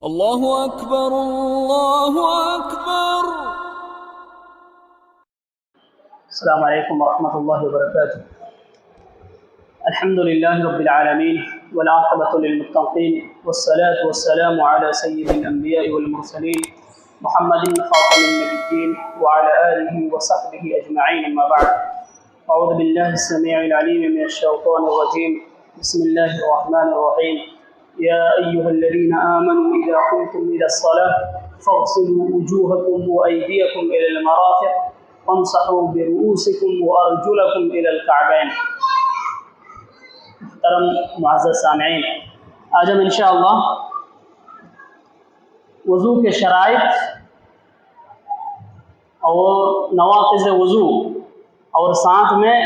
اللہ اکبر اللہ اکبر۔ السلام علیکم ورحمۃ اللہ وبرکاتہ۔ الحمد للہ رب العالمین والعاقبۃ للمتقین والصلاة والسلام علی سید الانبیاء والمرسلین محمد خاتم النبیین وعلی آلہ وصحبہ اجمعین، اما بعد۔ اعوذ باللہ السمیع العلیم من الشیطان الرجیم، بسم اللہ الرحمن الرحیم۔ یا ایہا الذین آمنوا اذا قمتم الى الصلاة فاغسلوا وجوہکم وایدیکم الى المرافق وامسحوا برؤوسکم وارجلکم الى الکعبین۔ محترم معزز سامعین، آج ہم انشاءاللہ وضو کے شرائط اور نواقض وضو اور ساتھ میں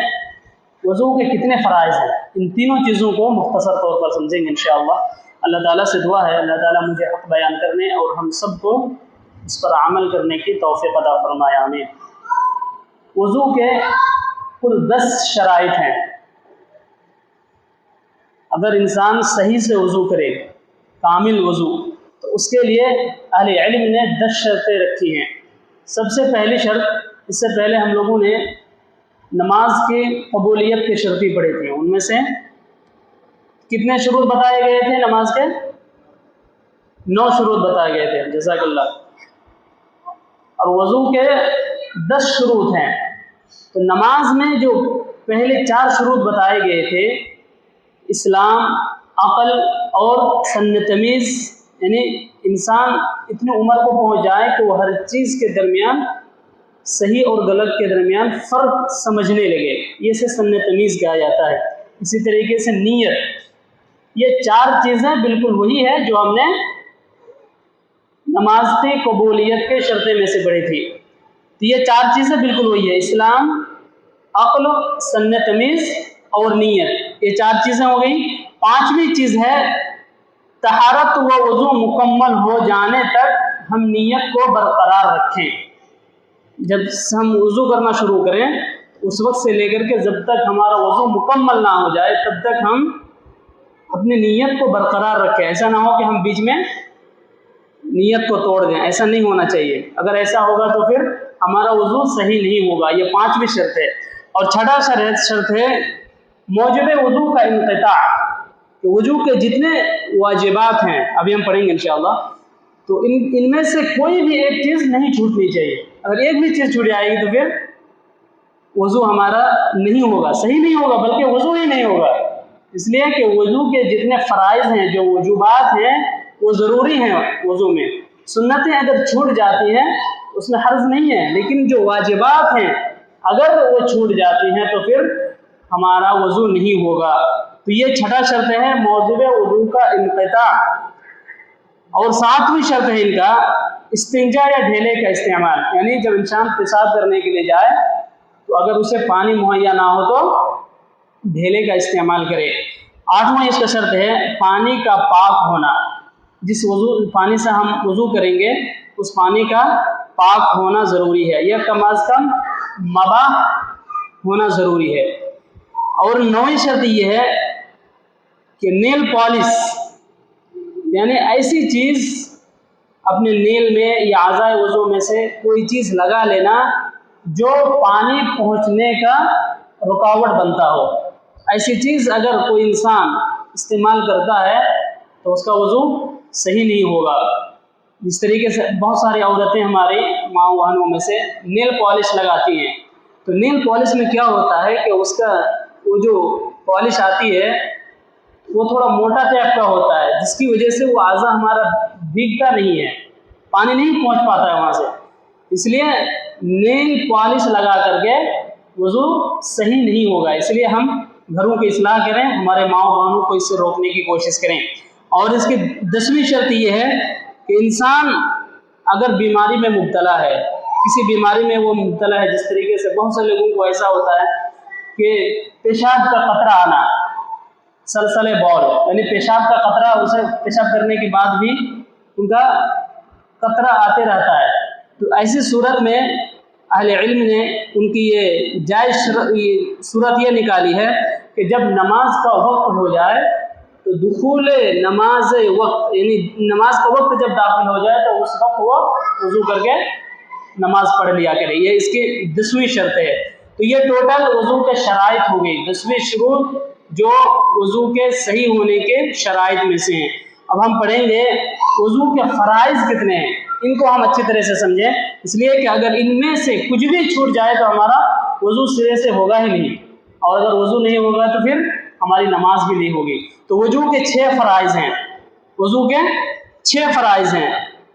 وضو کے کتنے فرائض ہیں، ان تینوں چیزوں کو مختصر طور پر سمجھیں گے انشاءاللہ۔ اللہ تعالیٰ سے دعا ہے اللہ تعالیٰ مجھے حق بیان کرنے اور ہم سب کو اس پر عمل کرنے کی توفیق عطا فرمائے، آمین۔ وضو کے کل 10 شرائط ہیں۔ اگر انسان صحیح سے وضو کرے، کامل وضو، تو اس کے لیے اہل علم نے 10 شرطیں رکھی ہیں۔ سب سے پہلی شرط، اس سے پہلے ہم لوگوں نے نماز کی قبولیت کی شرطیں پڑھی تھیں، ان میں سے کتنے شروط بتائے گئے تھے؟ نماز کے 9 شروط بتائے گئے تھے، جزاک اللہ۔ اور وضو کے 10 شروط ہیں۔ تو نماز میں جو پہلے 4 شروط بتائے گئے تھے، اسلام، عقل اور سن تمیز، یعنی انسان اتنی عمر کو پہنچ جائے کہ وہ ہر چیز کے درمیان، صحیح اور غلط کے درمیان فرق سمجھنے لگے، یہ سے سن تمیز کہا جاتا ہے۔ اسی طریقے سے نیت، یہ 4 چیزیں بالکل وہی ہے جو ہم نے نماز کی قبولیت کے شرطیں میں سے پڑھی تھی۔ تو یہ 4 چیزیں بالکل وہی ہے، اسلام، عقل، سن تمیز اور نیت، یہ 4 چیزیں ہو گئیں۔ 5ویں چیز ہے طہارت و وضو مکمل ہو جانے تک ہم نیت کو برقرار رکھیں۔ جب ہم وضو کرنا شروع کریں اس وقت سے لے کر کے جب تک ہمارا وضو مکمل نہ ہو جائے تب تک ہم اپنی نیت کو برقرار رکھیں۔ ایسا نہ ہو کہ ہم بیچ میں نیت کو توڑ دیں، ایسا نہیں ہونا چاہیے۔ اگر ایسا ہوگا تو پھر ہمارا وضو صحیح نہیں ہوگا، یہ 5ویں شرط ہے۔ اور 6واں شرط ہے موجب وضو کا انقطاع، کہ وضو کے جتنے واجبات ہیں ابھی ہم پڑھیں گے انشاءاللہ، تو ان میں سے کوئی بھی ایک چیز نہیں چھوٹنی چاہیے۔ اگر ایک بھی چیز چھوٹ جائے گی تو پھر وضو ہمارا نہیں ہوگا، صحیح نہیں ہوگا، بلکہ وضو ہی نہیں ہوگا۔ اس لیے کہ وضو کے جتنے فرائض ہیں، جو وجوبات ہیں، وہ ضروری ہیں وضو میں۔ سنتیں اگر چھوٹ جاتی ہیں اس میں حرج نہیں ہے، لیکن جو واجبات ہیں اگر وہ چھوٹ جاتی ہیں تو پھر ہمارا وضو نہیں ہوگا۔ تو یہ 6واں شرط ہے موجب وضو کا انقطاع۔ اور 7ویں شرط ہے ان کا استنجا یا ڈھیلے کا استعمال، یعنی جب انسان پیشاب کرنے کے لیے جائے تو اگر اسے پانی مہیا نہ ہو تو ڈھیلے کا استعمال کرے۔ 8واں اس کا شرط ہے پانی کا پاک ہونا، جس پانی سے ہم وضو کریں گے اس پانی کا پاک ہونا ضروری ہے، یا کم از کم مباح ہونا ضروری ہے۔ اور 9ویں شرط یہ ہے کہ نیل پالش، یعنی ایسی چیز اپنے نیل میں یا اعضائے وضو میں سے کوئی چیز لگا لینا جو پانی پہنچنے کا رکاوٹ بنتا ہو۔ ایسی چیز اگر کوئی انسان استعمال کرتا ہے تو اس کا وضو صحیح نہیں ہوگا۔ جس طریقے سے بہت ساری عورتیں ہماری ماں بہنوں میں سے نیل پالش لگاتی ہیں، تو نیل پالش میں کیا ہوتا ہے کہ اس کا وہ جو پالش آتی ہے وہ تھوڑا موٹا ٹائپ کا ہوتا ہے، جس کی وجہ سے وہ اعضا ہمارا بھیگتا نہیں ہے، پانی نہیں پہنچ پاتا ہے وہاں سے۔ اس لیے نیل پالش لگا کر کے وضو صحیح نہیں ہوگا۔ اس لیے ہم گھروں کی اصلاح کریں، ہمارے ماں بہنوں کو اس سے روکنے کی کوشش کریں۔ اور اس کی 10ویں شرط یہ ہے کہ انسان اگر بیماری میں مبتلا ہے، کسی بیماری میں وہ مبتلا ہے، جس طریقے سے بہت سے لوگوں کو ایسا ہوتا ہے کہ پیشاب کا قطرہ آنا، سلسلے بول، یعنی پیشاب کا قطرہ، اسے پیشاب کرنے کے بعد بھی ان کا قطرہ آتے رہتا ہے، تو ایسی صورت میں اہل علم نے ان کی یہ جائز صورت یہ نکالی ہے کہ جب نماز کا وقت ہو جائے تو دخول نماز وقت یعنی نماز کا وقت جب داخل ہو جائے تو اس وقت وہ وضو کر کے نماز پڑھ لیا کرے. یہ اس کی 10ویں شرط ہے. تو یہ ٹوٹل وضو کے شرائط ہو گئی, 10ویں شروط جو وضو کے صحیح ہونے کے شرائط میں سے ہیں. اب ہم پڑھیں گے وضو کے فرائض کتنے ہیں, ان کو ہم اچھی طرح سے سمجھیں, اس لیے کہ اگر ان میں سے کچھ بھی چھوٹ جائے تو ہمارا وضو سرے سے ہوگا ہی نہیں, اور اگر وضو نہیں ہوگا تو پھر ہماری نماز بھی نہیں ہوگی. تو وضو کے 6 فرائض ہیں, وضو کے 6 فرائض ہیں.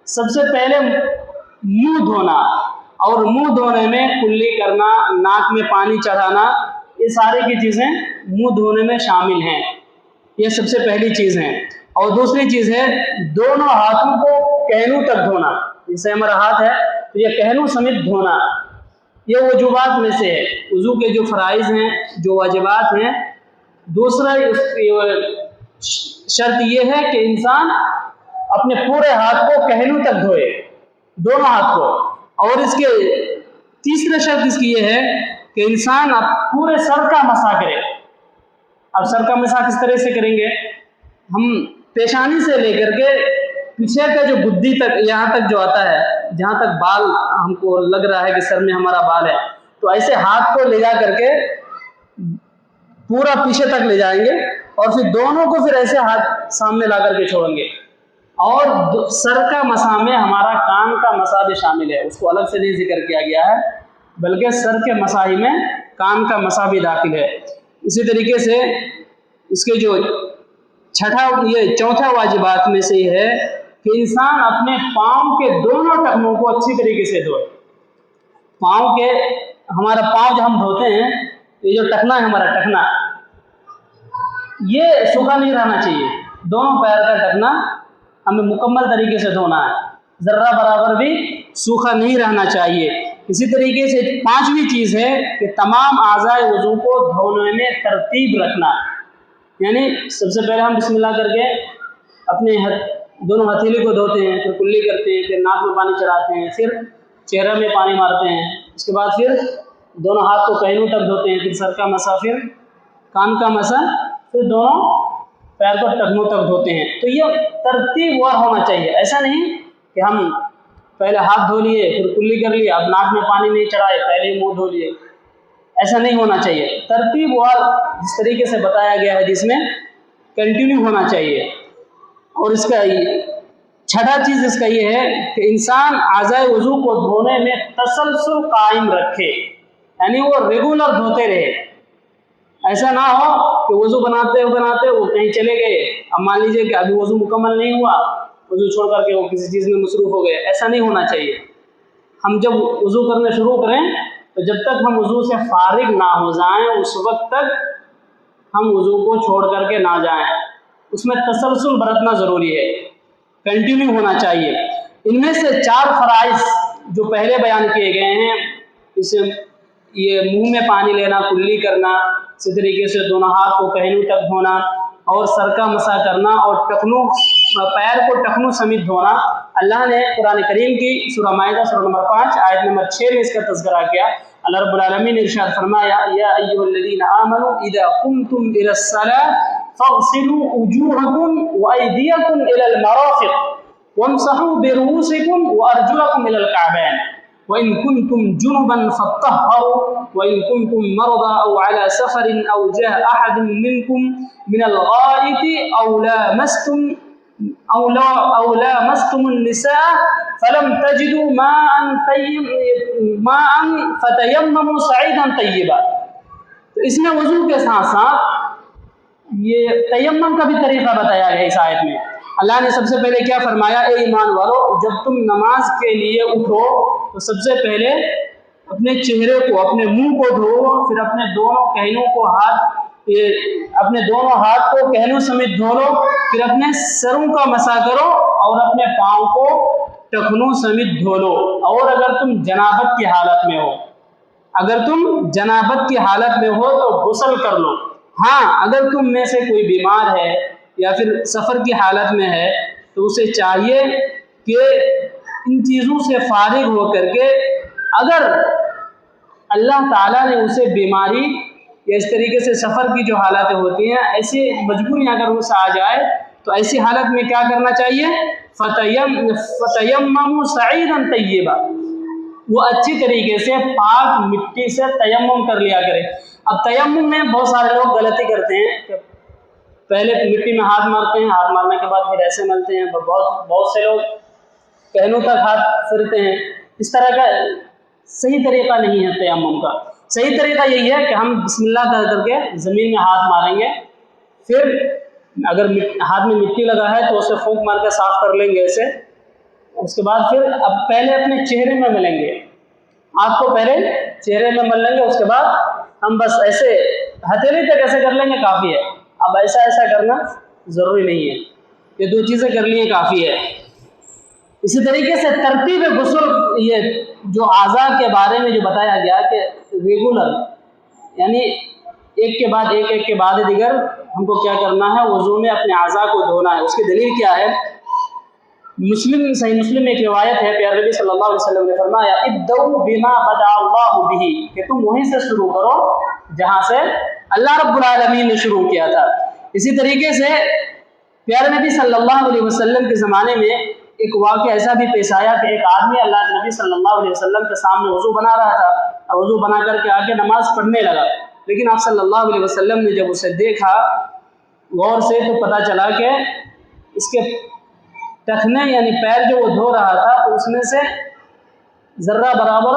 سب سے پہلے منہ دھونا, اور منہ دھونے میں کلی کرنا, ناک میں پانی چڑھانا, یہ سارے کی چیزیں منہ دھونے میں شامل ہیں. یہ سب سے پہلی چیز ہے. اور دوسری چیز ہے دونوں ہاتھوں کو کہنوں تک دھونا. جیسے ہمارا ہاتھ ہے تو یہ کہنوں سمیت دھونا. یہ وجوبات میں سے ہے, وضو کے جو فرائض ہیں, جو واجبات ہیں. دوسرا شرط یہ ہے کہ انسان اپنے پورے ہاتھ کو کہنوں تک دھوئے, دونوں ہاتھ کو. اور اس کے تیسرا شرط اس کی یہ ہے کہ انسان پورے سر کا مسح کرے. اب سر کا مسح کس طرح سے کریں گے؟ ہم پیشانی سے لے کر کے پیچھے کا جو گدی تک, یہاں تک جو آتا ہے, جہاں تک بال ہم کو لگ رہا ہے کہ سر میں ہمارا بال ہے, تو ایسے ہاتھ کو لے جا کر کے پورا پیچھے تک لے جائیں گے, اور پھر دونوں کو پھر ایسے ہاتھ سامنے لا کر کے چھوڑیں گے. اور سر کا مسح میں ہمارا کان کا مسح بھی شامل ہے, اس کو الگ سے نہیں ذکر کیا گیا ہے, بلکہ سر کے مسح میں کان کا مسح بھی داخل ہے. اسی طریقے سے اس کے جو چوتھا واجبات میں سے یہ ہے کہ انسان اپنے پاؤں کے دونوں ٹخنوں کو اچھی طریقے سے دھوئے. پاؤں کے, ہمارا پاؤں جو ہم دھوتے ہیں, یہ جو ٹخنا ہے ہمارا ٹخنا, یہ سوکھا نہیں رہنا چاہیے. دونوں پیر کا ٹخنا ہمیں مکمل طریقے سے دھونا ہے, ذرہ برابر بھی سوکھا نہیں رہنا چاہیے. اسی طریقے سے 5ویں چیز ہے کہ تمام اعضائے وضو کو دھونے میں ترتیب رکھنا. یعنی سب سے پہلے ہم بسم اللہ کر کے اپنے دونوں ہتھیلی کو دھوتے ہیں, پھر کلی کرتے ہیں, پھر ناک میں پانی چڑھاتے ہیں, پھر چہرے میں پانی مارتے ہیں, اس کے بعد پھر دونوں ہاتھ کو کہنوں تک دھوتے ہیں, پھر سر کا مسح, پھر کان کا مسح, پھر دونوں پیر کو ٹخنوں تک دھوتے ہیں. تو یہ ترتیب وار ہونا چاہیے. ایسا نہیں کہ ہم پہلے ہاتھ دھو لیے پھر کلی کر لیے, اب ناک میں پانی نہیں چڑھائے, پہلے ہی منہ دھو لیے. ایسا نہیں ہونا چاہیے. ترتیب وار جس طریقے سے بتایا گیا ہے جس میں کنٹینیو ہونا چاہیے. اور اس کا 6واں چیز اس کا یہ ہے کہ انسان اعضائے وضو کو دھونے میں تسلسل قائم رکھے, یعنی وہ ریگولر دھوتے رہے. ایسا نہ ہو کہ وضو بناتے وہ کہیں چلے گئے, اب مان لیجیے کہ ابھی وضو مکمل نہیں ہوا, وضو چھوڑ کر کے وہ کسی چیز میں مصروف ہو گئے. ایسا نہیں ہونا چاہیے. ہم جب وضو کرنا شروع کریں تو جب تک ہم وضو سے فارغ نہ ہو جائیں اس وقت تک ہم وضو کو چھوڑ کر کے نہ جائیں. اس میں تسلسل برتنا ضروری ہے, کنٹینیو ہونا چاہیے. ان میں سے 4 فرائض جو پہلے بیان کیے گئے ہیں, اسے یہ منہ میں پانی لینا, کلی کرنا, اسی طریقے سے دونوں ہاتھ کو کہنوں تک دھونا, اور سر کا مسح کرنا, اور ٹخنوں پیر کو ٹخنوں سمیت دھونا. اللہ نے قرآن کریم کی سورہ مائدہ سورہ نمبر 5 آیت نمبر 6 میں اس کا تذکرہ کیا. اللہ رب العالمین نے ارشاد فرمایا, یا ایھا الذین آمنوا اذا قمتم الى الصلاۃ فاغسلوا وجوہکم وایدیکم الى المرافق وامسحوا برؤوسکم وارجلکم الى الکعبین وإن كنتم جنبا فاطهروا وإن كنتم مرضى أو على سفر أو جاء أحد منكم من الغائط أو لامستم النساء فلم تجدوا ماء فتيمموا صعيدا طيبا. تو اس میں وضو کے ساتھ ساتھ یہ تیمم کا بھی طریقہ بتایا گیا اس آیت میں. اللہ نے سب سے پہلے کیا فرمایا, اے ایمان والو, جب تم نماز کے لیے اٹھو تو سب سے پہلے اپنے چہرے کو, اپنے منہ کو دھو, پھر اپنے دونوں کہنوں کو اپنے دونوں ہاتھ کو کہنوں سمیت دھو لو, پھر اپنے سروں کا مسح کرو, اور اپنے پاؤں کو ٹخنوں سمیت دھو لو. اور اگر تم جنابت کی حالت میں ہو تو غسل کر لو. ہاں, اگر تم میں سے کوئی بیمار ہے یا پھر سفر کی حالت میں ہے تو اسے چاہیے کہ ان چیزوں سے فارغ ہو کر کے, اگر اللہ تعالیٰ نے اسے بیماری یا اس طریقے سے سفر کی جو حالتیں ہوتی ہیں، ایسی مجبوریاں اگر اس آ جائے تو ایسی حالت میں کیا کرنا چاہیے؟ فتیمموا صعیدا طیبا، وہ اچھی طریقے سے پاک مٹی سے تیمم کر لیا کرے۔ اب تیمم میں بہت سارے لوگ غلطی کرتے ہیں کہ پہلے مٹی میں ہاتھ مارتے ہیں، ہاتھ مارنے کے بعد پھر ایسے ملتے ہیں، بہت سے لوگ پہنوں تک ہاتھ پھرتے ہیں۔ اس طرح کا صحیح طریقہ نہیں ہے تیمم کا۔ صحیح طریقہ یہی ہے کہ ہم بسم اللہ کر کے زمین میں ہاتھ ماریں گے، پھر اگر ہاتھ میں مٹی لگا ہے تو اسے پھونک مار کے صاف کر لیں گے ایسے، اس کے بعد پھر اب پہلے اپنے چہرے میں ملیں گے، ہاتھ کو پہلے چہرے میں مل لیں گے، اس کے بعد ہم بس ایسے ہتھیلی تک ایسے کر لیں گے، کافی ہے۔ اب ایسا کرنا ضروری نہیں ہے، یہ دو چیزیں کر لی کافی ہے۔ اسی طریقے سے ترتیب غسل، یہ جو اعضاء کے بارے میں جو بتایا گیا کہ ریگولر، یعنی ایک کے بعد ایک کے بعد دیگر ہم کو کیا کرنا ہے، وضو میں اپنے اعضاء کو دھونا ہے۔ اس کی دلیل کیا ہے؟ صحیح مسلم میں ایک روایت ہے، پیارے نبی صلی اللہ علیہ وسلم نے فرمایا ابدؤوا بما بدأ اللہ بہ، کہ تم وہیں سے شروع کرو جہاں سے اللہ رب العالمین نے شروع کیا تھا۔ اسی طریقے سے پیارے نبی صلی اللہ علیہ وسلم کے زمانے میں ایک واقعہ ایسا بھی پیش آیا کہ ایک آدمی اللہ کے نبی صلی اللہ علیہ وسلم کے سامنے وضو بنا رہا تھا، اور وضو بنا کر کے آگے نماز پڑھنے لگا، لیکن آپ صلی اللہ علیہ وسلم نے جب اسے دیکھا غور سے تو پتہ چلا کہ اس کے ٹخنے یعنی پیر جو وہ دھو رہا تھا تو اس میں سے ذرہ برابر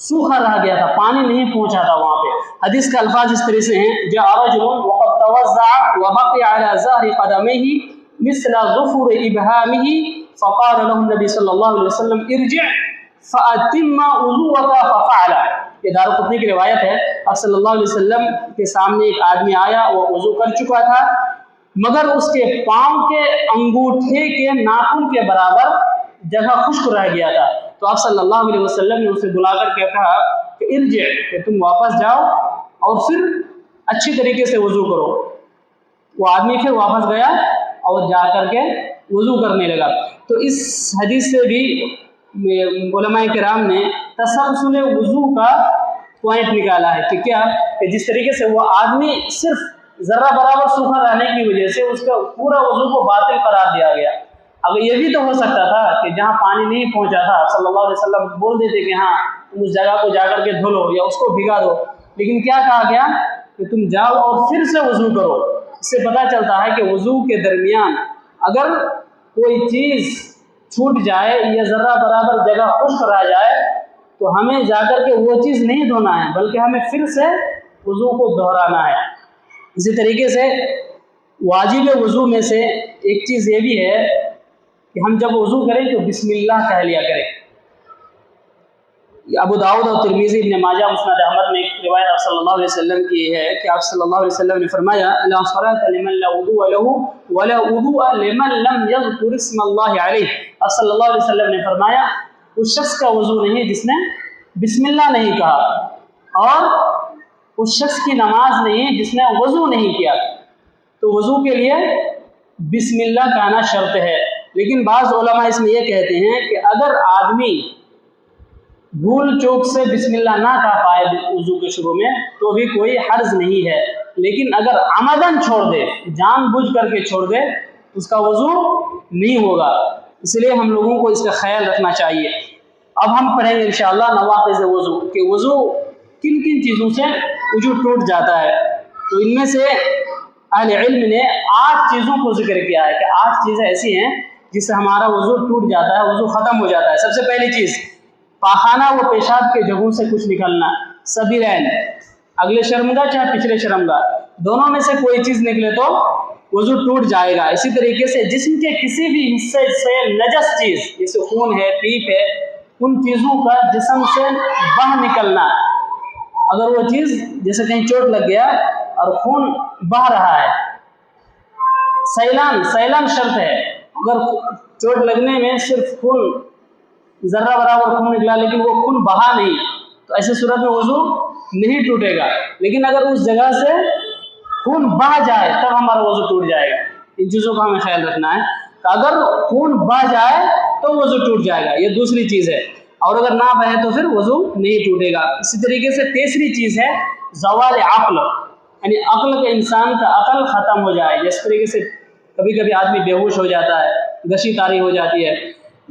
سوکھا رہ گیا تھا، پانی نہیں پہنچا تھا وہاں پہ۔ حدیث کے الفاظ اس طرح سے ہیں، جاء رجل وقد توضع وبقي على ظهر قدميه مثل ظفر ابهامه فقال له النبي صلى الله عليه وسلم ارجع فاتم وضوءك ففعل۔ یہ دارقطنی کی روایت ہے، آپ صلی اللہ علیہ وسلم کے سامنے ایک آدمی آیا، وہ وضو کر چکا تھا مگر اس کے پاؤں کے انگوٹھے کے ناخن کے برابر جگہ خشک رہ گیا تھا، تو آپ صلی اللہ علیہ وسلم نے اسے بلا کر کے کہا کہ ارجع، کہ تم واپس جاؤ اور پھر اچھی طریقے سے وضو کرو۔ وہ آدمی پھر واپس گیا اور جا کر کے وضو کرنے لگا۔ تو اس حدیث سے بھی علماء کرام نے تسلسل وضو کا پوائنٹ نکالا ہے کہ کیا، کہ جس طریقے سے وہ آدمی صرف ذرہ برابر سوکھا رہنے کی وجہ سے اس کا پورا وضو کو باطل قرار دیا گیا۔ اگر یہ بھی تو ہو سکتا تھا کہ جہاں پانی نہیں پہنچا تھا صلی اللہ علیہ وسلم بول دیتے کہ ہاں تم اس جگہ کو جا کر کے دھو لو یا اس کو بھگا دو، لیکن کیا کہا گیا کہ تم جاؤ اور پھر سے وضو کرو۔ اس سے پتہ چلتا ہے کہ وضو کے درمیان اگر کوئی چیز چھوٹ جائے یا ذرہ برابر جگہ خشک رہ جائے تو ہمیں جا کر کے وہ چیز نہیں دھونا ہے، بلکہ ہمیں پھر سے وضو کو دہرانا ہے۔ اسی طریقے سے واجب وضو میں سے ایک چیز یہ بھی ہے کہ ہم جب وضو کریں تو بسم اللہ کہہ لیا کریں۔ ابو داؤد اور ترمذی، ابن ماجہ، مسند احمد میں ایک روایت آپ صلی اللہ علیہ وسلم کی ہے کہ آپ صلی اللہ علیہ وسلم نے فرمایا لا صلاۃ لمن لا وضوء له ولا وضوء لمن لم يذكر اسم اللہ علیہ۔ آپ صلی اللہ علیہ وسلم نے فرمایا اس شخص کا وضو نہیں جس نے بسم اللہ نہیں کہا، اور اس شخص کی نماز نہیں جس نے وضو نہیں کیا۔ تو وضو کے لیے بسم اللہ کہنا شرط ہے، لیکن بعض علماء اس میں یہ کہتے ہیں کہ اگر آدمی بھول چوک سے بسم اللہ نہ کہہ پائے وضو کے شروع میں تو بھی کوئی حرج نہیں ہے، لیکن اگر عمدن چھوڑ دے، جان بوجھ کر کے چھوڑ دے، اس کا وضو نہیں ہوگا۔ اس لیے ہم لوگوں کو اس کا خیال رکھنا چاہیے۔ اب ہم پڑھیں گے انشاءاللہ نواقض وضو، کہ وضو کن کن چیزوں سے وضو ٹوٹ جاتا ہے۔ تو ان میں سے اہل علم نے 8 چیزوں کو ذکر کیا ہے کہ 8 چیزیں ایسی ہیں جس سے ہمارا وضو ٹوٹ جاتا ہے، وضو ختم ہو جاتا ہے۔ سب سے پہلی چیز پاخانہ و پیشاب کے جگہوں سے کچھ نکلنا، سبیلین، اگلے شرمگاہ چاہے پچھلے شرمگاہ، دونوں میں سے کوئی چیز نکلے تو وضو ٹوٹ جائے گا۔ اسی طریقے سے جسم کے کسی بھی حصے سے نجس چیز جیسے خون ہے، پیپ ہے، ان چیزوں کا جسم سے بہہ نکلنا، اگر وہ چیز جیسے کہیں چوٹ لگ گیا اور خون بہہ رہا ہے، سیلان شرط ہے، اگر چوٹ لگنے میں صرف خون ذرہ برابر خون نکلا لیکن وہ خون بہا نہیں تو ایسے صورت میں وضو نہیں ٹوٹے گا، لیکن اگر اس جگہ سے خون بہہ جائے تب ہمارا وضو ٹوٹ جائے گا۔ ان چیزوں کا ہمیں خیال رکھنا ہے کہ اگر خون بہہ جائے تو وضو ٹوٹ جائے گا، یہ دوسری چیز ہے۔ اور اگر نہ بہے تو پھر وضو نہیں ٹوٹے گا۔ اسی طریقے سے تیسری چیز ہے زوال عقل، یعنی عقل کا انسان کا عقل ختم ہو جائے، جس طریقے سے کبھی کبھی آدمی بے ہوش ہو جاتا ہے، غشی طاری ہو جاتی ہے،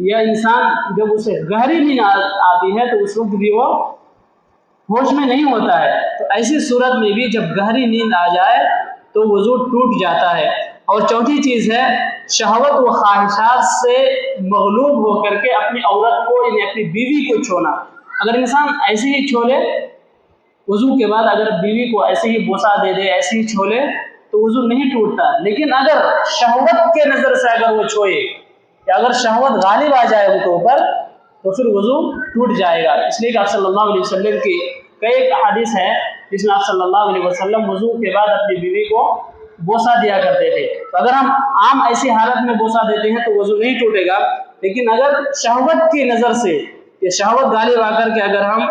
یا انسان جب اسے گہری نیند آتی ہے تو اس وقت بھی وہ ہوش میں نہیں ہوتا ہے، تو ایسی صورت میں بھی جب گہری نیند آ جائے تو وضو ٹوٹ جاتا ہے۔ اور چوتھی چیز ہے شہوت و خواہشات سے مغلوب ہو کر کے اپنی عورت کو یعنی اپنی بیوی کو چھونا۔ اگر انسان ایسے ہی چھو لے وضو کے بعد، اگر بیوی کو ایسے ہی بوسہ دے دے، ایسے ہی چھو لے تو وضو نہیں ٹوٹتا، لیکن اگر شہوت کے نظر سے اگر وہ چھوئے یا اگر شہوت غالب آ جائے ان کے اوپر تو پھر وضو ٹوٹ جائے گا۔ اس لیے کہ آپ صلی اللہ علیہ وسلم کی کئی حدیث ہے جس میں آپ صلی اللہ علیہ وسلم وضو کے بعد اپنی بیوی کو بوسہ دیا کرتے تھے۔ تو اگر ہم عام ایسی حالت میں بوسہ دیتے ہیں تو وضو نہیں ٹوٹے گا، لیکن اگر شہوت کی نظر سے یا شہوت غالب آ کر کے اگر ہم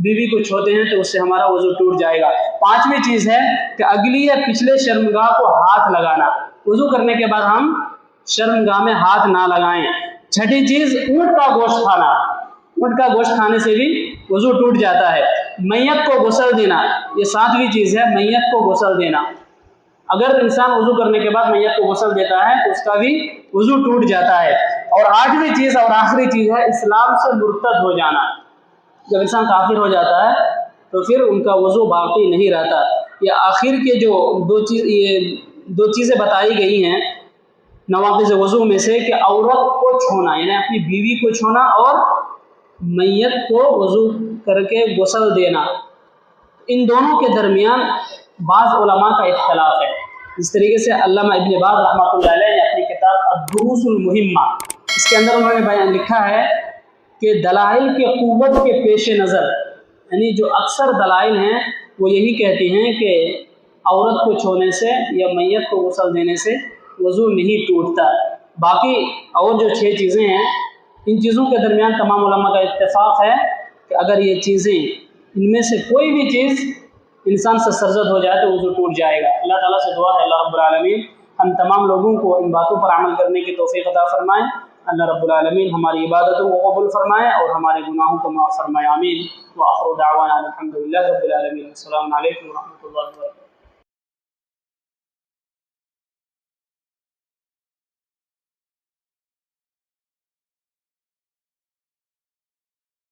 بیوی کو چھوتے ہیں تو اس سے ہمارا وضو ٹوٹ جائے گا۔ پانچویں چیز ہے کہ اگلی یا پچھلے شرمگاہ کو ہاتھ لگانا، وضو کرنے کے بعد ہم شرمگاہ میں ہاتھ نہ لگائیں۔ چھٹی چیز اونٹ کا گوشت کھانا، اونٹ کا گوشت کھانے سے بھی وضو ٹوٹ جاتا ہے۔ میت کو غسل دینا، یہ ساتویں چیز ہے، میت کو غسل دینا۔ اگر انسان وضو کرنے کے بعد میت کو غسل دیتا ہے تو اس کا بھی وضو ٹوٹ جاتا ہے۔ اور آٹھویں چیز اور آخری چیز ہے اسلام سے مرتد ہو جانا۔ جب انسان کافر ہو جاتا ہے تو پھر ان کا وضو باقی نہیں رہتا۔ یہ آخر کے جو دو چیزیں بتائی گئی ہیں نواقض وضو میں سے، کہ عورت کو چھونا یعنی اپنی بیوی کو چھونا اور میت کو وضو کر کے غسل دینا، ان دونوں کے درمیان بعض علماء کا اختلاف ہے۔ اس طریقے سے علامہ ابن باز رحمۃ اللہ علیہ نے اپنی کتاب الدروس المہمہ، اس کے اندر انہوں نے بیان لکھا ہے کہ دلائل کے قوت کے پیش نظر، یعنی جو اکثر دلائل ہیں وہ یہی کہتے ہیں کہ عورت کو چھونے سے یا میت کو غسل دینے سے وضو نہیں ٹوٹتا۔ باقی اور جو 6 چیزیں ہیں ان چیزوں کے درمیان تمام علماء کا اتفاق ہے کہ اگر یہ چیزیں ان میں سے کوئی بھی چیز انسان سے سرزد ہو جائے تو وضو ٹوٹ جائے گا۔ اللہ تعالیٰ سے دعا ہے اللہ رب العالمین ہم تمام لوگوں کو ان باتوں پر عمل کرنے کی توفیق عطا فرمائیں۔ اللہ رب العالمین ہماری عبادتوں کو قبول فرمائے اور ہمارے گناہوں کو معاف فرمائے، آمین۔ وآخر دعوانا الحمد للہ رب العالمین۔ السلام علیکم ورحمۃ اللہ وبرکاتہ۔